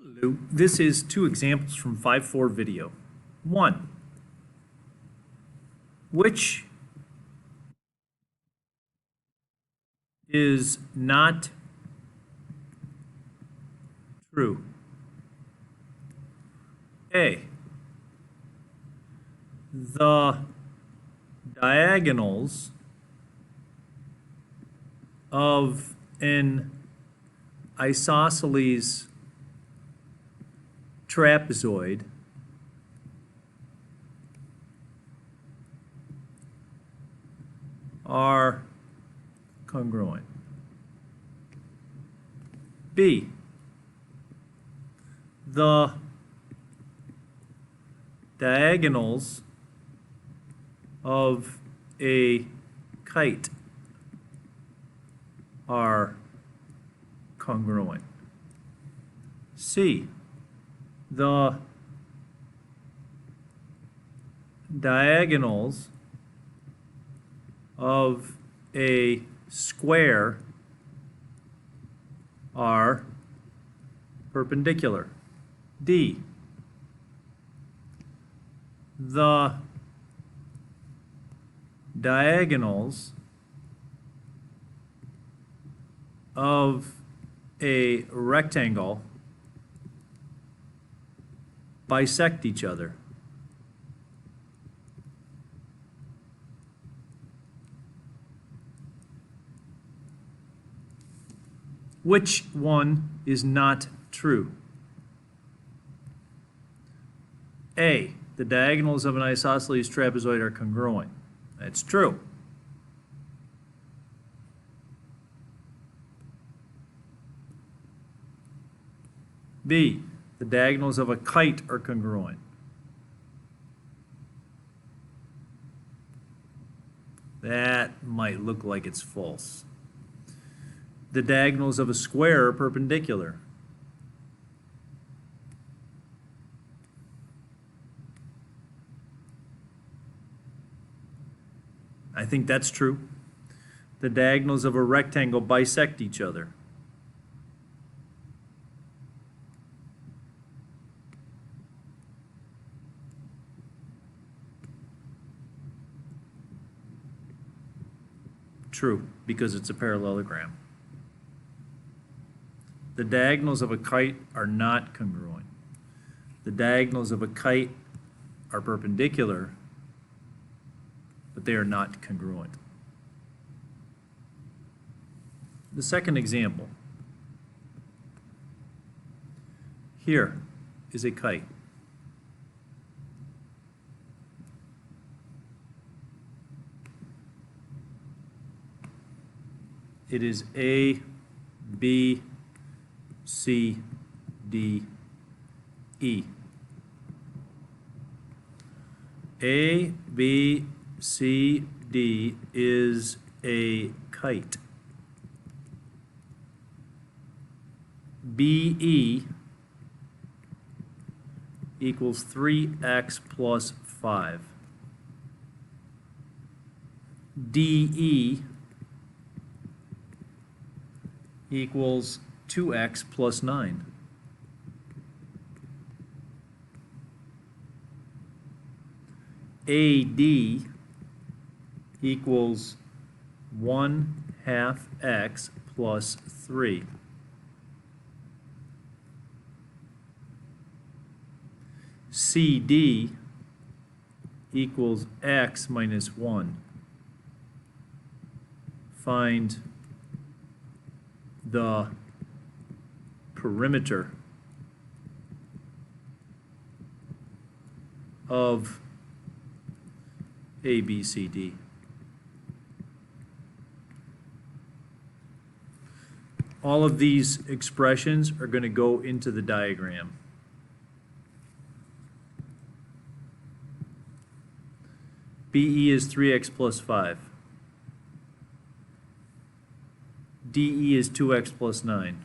Hello, this is two examples from 5-4 video. 1. Which is not true? A. The diagonals of an isosceles trapezoid are congruent. B. The diagonals of a kite are congruent. C. The diagonals of a square are perpendicular. D. The diagonals of a rectangle bisect each other. Which one is not true? A. The diagonals of an isosceles trapezoid are congruent. That's true. B. The diagonals of a kite are congruent. That might look like it's false. The diagonals of a square are perpendicular. I think that's true. The diagonals of a rectangle bisect each other. True, because it's a parallelogram. The diagonals of a kite are not congruent. The diagonals of a kite are perpendicular, but they are not congruent. The second example. Here is a kite. It is A, B, C, D, E. A, B, C, D is a kite. BE equals 3x plus 5. DE equals 2x plus 9. AD equals 1/2 x plus 3. CD equals x minus 1. Find the perimeter of ABCD. All of these expressions are going to go into the diagram. BE is 3x plus 5. DE is 2x plus 9.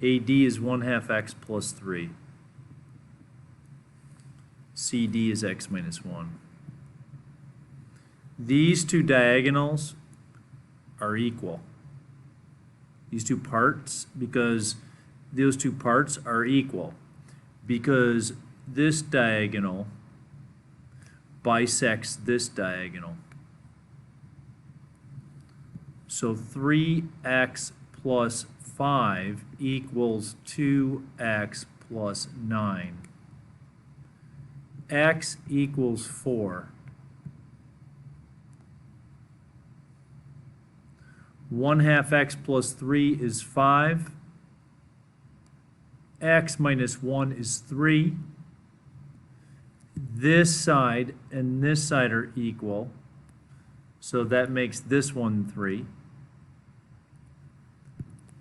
AD is 1/2 x plus 3. CD is x minus 1. These two diagonals are equal. These two parts, because those two parts are equal because this diagonal bisects this diagonal. So 3x plus 5 equals 2x plus 9. X equals 4. 1/2 x plus 3 is 5. X minus 1 is 3. This side and this side are equal, so that makes this one 3.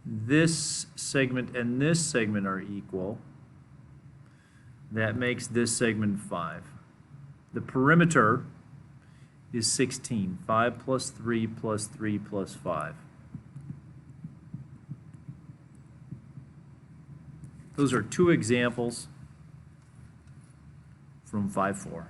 This segment and this segment are equal. That makes this segment 5. The perimeter is 16. 5 plus 3 plus 3 plus 5. Those are two examples from 5-4.